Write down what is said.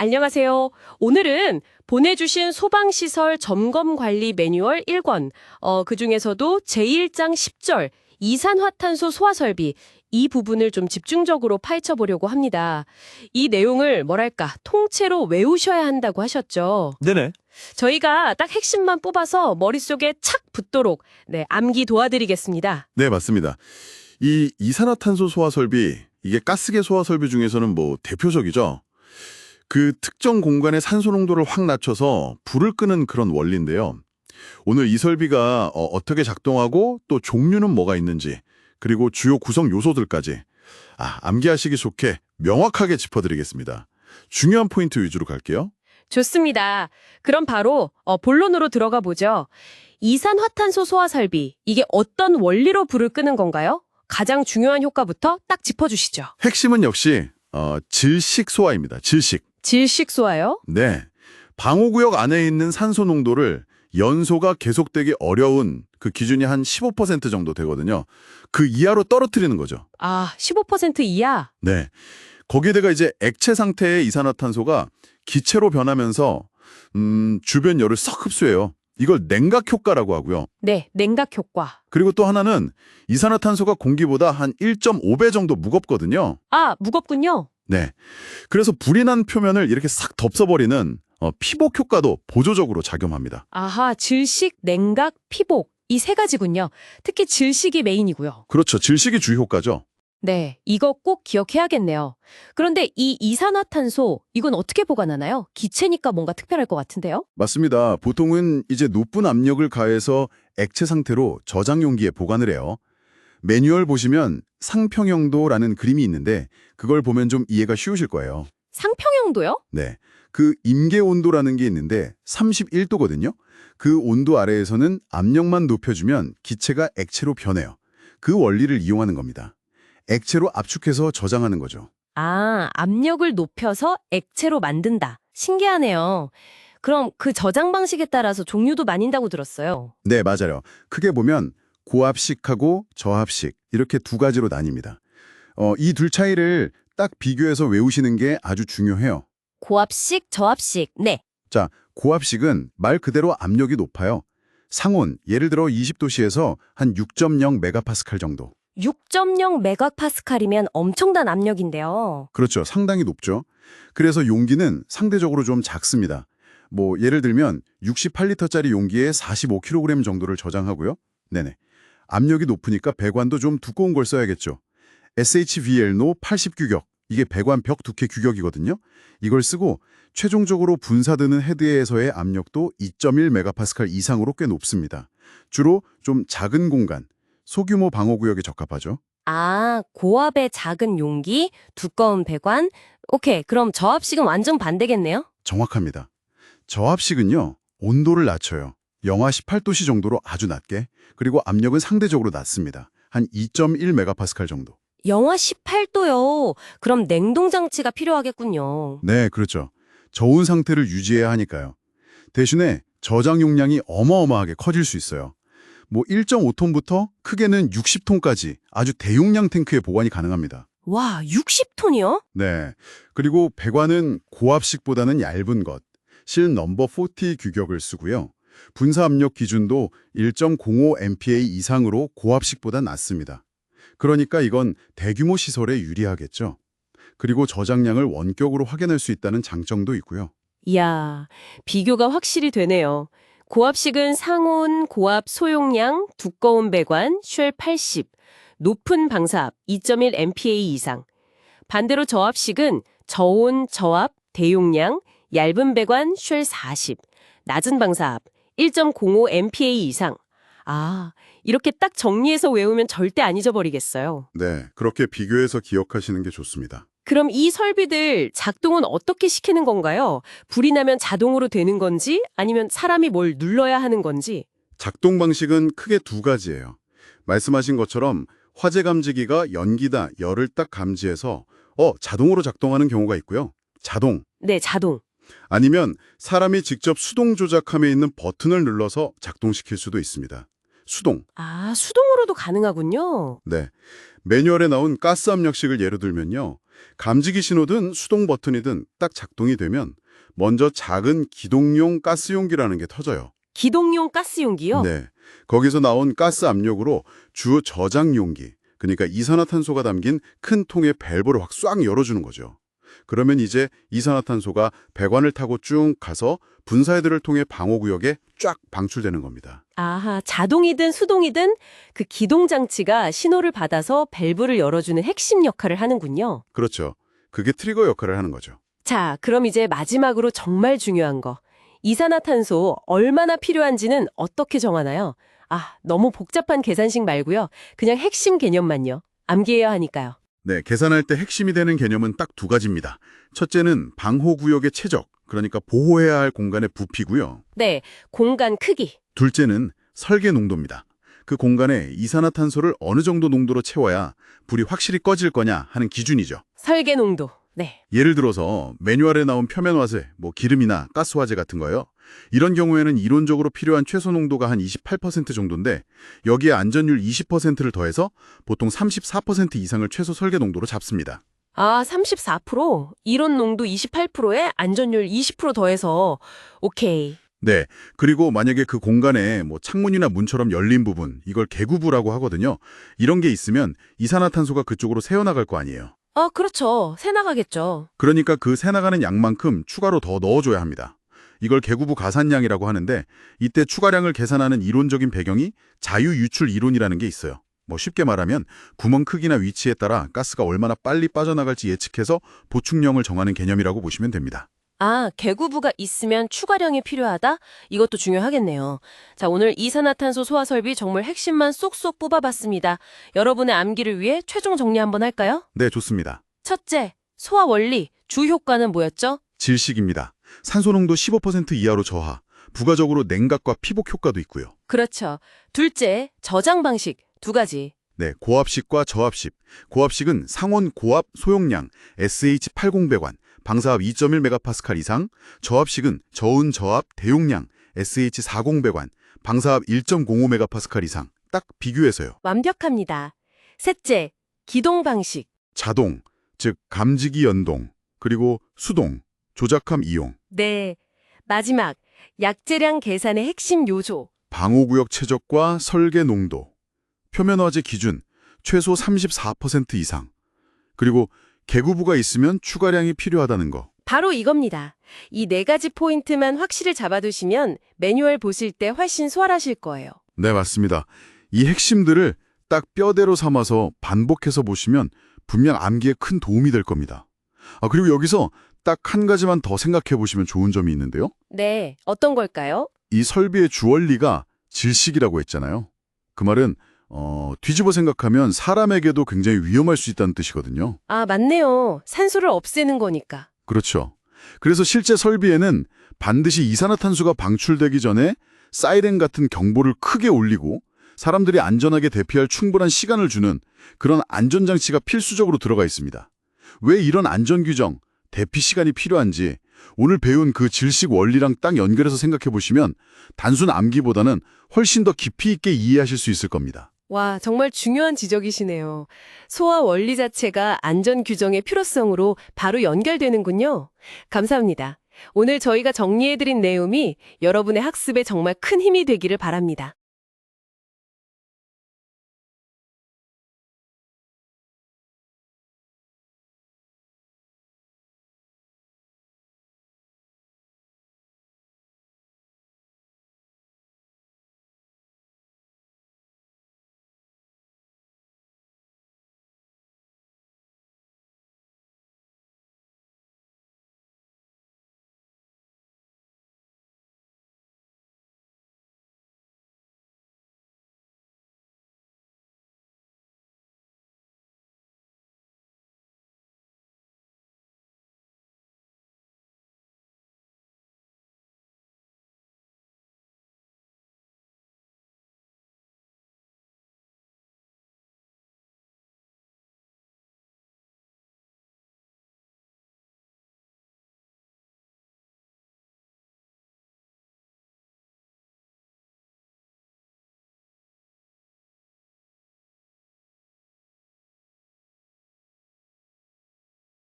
안녕하세요. 오늘은 보내주신 소방시설 점검관리 매뉴얼 1권, 그중에서도 제1장 10절, 이산화탄소 소화설비, 이 부분을 좀 집중적으로 파헤쳐 보려고 합니다. 이 내용을 통째로 외우셔야 한다고 하셨죠. 네네. 저희가 딱 핵심만 뽑아서 머릿속에 착 붙도록 암기 도와드리겠습니다. 네, 맞습니다. 이 이산화탄소 소화 설비, 이게 가스계 소화 설비 중에서는 대표적이죠. 그 특정 공간의 산소 농도를 확 낮춰서 불을 끄는 그런 원리인데요. 오늘 이 설비가 어떻게 작동하고 또 종류는 뭐가 있는지, 그리고 주요 구성 요소들까지 암기하시기 좋게 명확하게 짚어드리겠습니다. 중요한 포인트 위주로 갈게요. 좋습니다. 그럼 바로 본론으로 들어가 보죠. 이산화탄소 소화 설비, 이게 어떤 원리로 불을 끄는 건가요? 가장 중요한 효과부터 딱 짚어주시죠. 핵심은 역시 질식 소화입니다. 질식. 질식 소화요? 네. 방호구역 안에 있는 산소 농도를 연소가 계속되기 어려운 그 기준이 한 15% 정도 되거든요. 그 이하로 떨어뜨리는 거죠. 15% 이하? 네. 거기에다가 이제 액체 상태의 이산화탄소가 기체로 변하면서 주변 열을 썩 흡수해요. 이걸 냉각 효과라고 하고요. 네, 냉각 효과. 그리고 또 하나는 이산화탄소가 공기보다 한 1.5배 정도 무겁거든요. 무겁군요. 네. 그래서 불이 난 표면을 이렇게 싹 덮어버리는 피복 효과도 보조적으로 작용합니다. 질식, 냉각, 피복. 이 세 가지군요. 특히 질식이 메인이고요. 그렇죠. 질식이 주요 효과죠. 네, 이거 꼭 기억해야겠네요. 그런데 이 이산화탄소, 이건 어떻게 보관하나요? 기체니까 뭔가 특별할 것 같은데요? 맞습니다. 보통은 이제 높은 압력을 가해서 액체 상태로 저장 용기에 보관을 해요. 매뉴얼 보시면 상평형도라는 그림이 있는데 그걸 보면 좀 이해가 쉬우실 거예요. 상평형도요? 네. 그 임계 온도라는 게 있는데 31도거든요. 그 온도 아래에서는 압력만 높여주면 기체가 액체로 변해요. 그 원리를 이용하는 겁니다. 액체로 압축해서 저장하는 거죠. 압력을 높여서 액체로 만든다. 신기하네요. 그럼 그 저장 방식에 따라서 종류도 나뉜다고 들었어요. 네, 맞아요. 크게 보면 고압식하고 저압식 이렇게 두 가지로 나뉩니다. 이 둘 차이를 딱 비교해서 외우시는 게 아주 중요해요. 고압식, 저압식. 네. 자, 고압식은 말 그대로 압력이 높아요. 상온, 예를 들어 20도씨에서 한 6.0 메가파스칼 정도. 6.0 메가파스칼이면 엄청난 압력인데요. 그렇죠. 상당히 높죠. 그래서 용기는 상대적으로 좀 작습니다. 예를 들면 68리터짜리 용기에 45kg 정도를 저장하고요. 네네. 압력이 높으니까 배관도 좀 두꺼운 걸 써야겠죠. SHVL노 80규격. 이게 배관 벽 두께 규격이거든요. 이걸 쓰고 최종적으로 분사되는 헤드에서의 압력도 2.1 메가파스칼 이상으로 꽤 높습니다. 주로 좀 작은 공간, 소규모 방호구역에 적합하죠. 고압의 작은 용기, 두꺼운 배관. 오케이, 그럼 저압식은 완전 반대겠네요? 정확합니다. 저압식은요, 온도를 낮춰요. 영하 18도씨 정도로 아주 낮게, 그리고 압력은 상대적으로 낮습니다. 한 2.1 메가파스칼 정도. 영하 18도요. 그럼 냉동장치가 필요하겠군요. 네, 그렇죠. 저온 상태를 유지해야 하니까요. 대신에 저장 용량이 어마어마하게 커질 수 있어요. 1.5톤부터 크게는 60톤까지 아주 대용량 탱크에 보관이 가능합니다. 와, 60톤이요? 네. 그리고 배관은 고압식보다는 얇은 것, 실 넘버 40 규격을 쓰고요. 분사 압력 기준도 1.05 MPa 이상으로 고압식보다 낮습니다. 그러니까 이건 대규모 시설에 유리하겠죠. 그리고 저장량을 원격으로 확인할 수 있다는 장점도 있고요. 이야, 비교가 확실히 되네요. 고압식은 상온, 고압 소용량, 두꺼운 배관, 쉘 80, 높은 방사압 2.1 MPa 이상. 반대로 저압식은 저온, 저압, 대용량, 얇은 배관, 쉘 40, 낮은 방사압 1.05 MPa 이상. 이렇게 딱 정리해서 외우면 절대 안 잊어버리겠어요. 네, 그렇게 비교해서 기억하시는 게 좋습니다. 그럼 이 설비들 작동은 어떻게 시키는 건가요? 불이 나면 자동으로 되는 건지 아니면 사람이 뭘 눌러야 하는 건지? 작동 방식은 크게 두 가지예요. 말씀하신 것처럼 화재 감지기가 연기나 열을 딱 감지해서 자동으로 작동하는 경우가 있고요. 자동. 네, 자동. 아니면 사람이 직접 수동 조작함에 있는 버튼을 눌러서 작동시킬 수도 있습니다. 수동. 수동으로도 가능하군요. 네. 매뉴얼에 나온 가스 압력식을 예로 들면요. 감지기 신호든 수동 버튼이든 딱 작동이 되면 먼저 작은 기동용 가스 용기라는 게 터져요. 기동용 가스 용기요? 네. 거기서 나온 가스 압력으로 주 저장 용기, 그러니까 이산화탄소가 담긴 큰 통의 밸브를 확 싹 열어주는 거죠. 그러면 이제 이산화탄소가 배관을 타고 쭉 가서 분사해들을 통해 방호구역에 쫙 방출되는 겁니다. 아하, 자동이든 수동이든 그 기동 장치가 신호를 받아서 밸브를 열어주는 핵심 역할을 하는군요. 그렇죠. 그게 트리거 역할을 하는 거죠. 자, 그럼 이제 마지막으로 정말 중요한 거. 이산화탄소 얼마나 필요한지는 어떻게 정하나요? 아, 너무 복잡한 계산식 말고요. 그냥 핵심 개념만요. 암기해야 하니까요. 네, 계산할 때 핵심이 되는 개념은 딱 두 가지입니다. 첫째는 방호구역의 최적, 그러니까 보호해야 할 공간의 부피고요. 네, 공간 크기. 둘째는 설계 농도입니다. 그 공간에 이산화탄소를 어느 정도 농도로 채워야 불이 확실히 꺼질 거냐 하는 기준이죠. 설계 농도. 네. 예를 들어서 매뉴얼에 나온 표면화재, 기름이나 가스화재 같은 거요. 이런 경우에는 이론적으로 필요한 최소 농도가 한 28% 정도인데 여기에 안전율 20%를 더해서 보통 34% 이상을 최소 설계 농도로 잡습니다. 아, 34%? 이론 농도 28%에 안전율 20% 더해서 오케이. 네, 그리고 만약에 그 공간에 창문이나 문처럼 열린 부분, 이걸 개구부라고 하거든요. 이런 게 있으면 이산화탄소가 그쪽으로 새어나갈 거 아니에요. 아, 그렇죠. 새 나가겠죠. 그러니까 그 새나가는 양만큼 추가로 더 넣어줘야 합니다. 이걸 개구부 가산량이라고 하는데 이때 추가량을 계산하는 이론적인 배경이 자유유출 이론이라는 게 있어요. 쉽게 말하면 구멍 크기나 위치에 따라 가스가 얼마나 빨리 빠져나갈지 예측해서 보충량을 정하는 개념이라고 보시면 됩니다. 아, 개구부가 있으면 추가량이 필요하다? 이것도 중요하겠네요. 자, 오늘 이산화탄소 소화 설비 정말 핵심만 쏙쏙 뽑아봤습니다. 여러분의 암기를 위해 최종 정리 한번 할까요? 네, 좋습니다. 첫째, 소화 원리, 주 효과는 뭐였죠? 질식입니다. 산소 농도 15% 이하로 저하, 부가적으로 냉각과 피복 효과도 있고요. 그렇죠. 둘째, 저장 방식, 두 가지. 네, 고압식과 저압식. 고압식은 상온 고압 소용량 SH80 배관, 방사압 2.1메가파스칼 이상, 저압식은 저온 저압 대용량 SH40 배관, 방사압 1.05메가파스칼 이상. 딱 비교해서요. 완벽합니다. 셋째, 기동 방식. 자동, 즉 감지기 연동, 그리고 수동, 조작함 이용, 네. 마지막, 약재량 계산의 핵심 요소. 방호구역 최적과 설계 농도, 표면화재 기준 최소 34% 이상, 그리고 개구부가 있으면 추가량이 필요하다는 거. 바로 이겁니다. 이 네 가지 포인트만 확실히 잡아두시면 매뉴얼 보실 때 훨씬 수월하실 거예요. 네, 맞습니다. 이 핵심들을 딱 뼈대로 삼아서 반복해서 보시면 분명 암기에 큰 도움이 될 겁니다. 그리고 여기서 딱 한 가지만 더 생각해 보시면 좋은 점이 있는데요. 네, 어떤 걸까요? 이 설비의 주원리가 질식이라고 했잖아요. 그 말은 뒤집어 생각하면 사람에게도 굉장히 위험할 수 있다는 뜻이거든요. 아, 맞네요. 산소를 없애는 거니까. 그렇죠. 그래서 실제 설비에는 반드시 이산화탄소가 방출되기 전에 사이렌 같은 경보를 크게 울리고 사람들이 안전하게 대피할 충분한 시간을 주는 그런 안전장치가 필수적으로 들어가 있습니다. 왜 이런 안전규정, 대피 시간이 필요한지 오늘 배운 그 질식 원리랑 딱 연결해서 생각해 보시면 단순 암기보다는 훨씬 더 깊이 있게 이해하실 수 있을 겁니다. 와, 정말 중요한 지적이시네요. 소화 원리 자체가 안전 규정의 필요성으로 바로 연결되는군요. 감사합니다. 오늘 저희가 정리해드린 내용이 여러분의 학습에 정말 큰 힘이 되기를 바랍니다.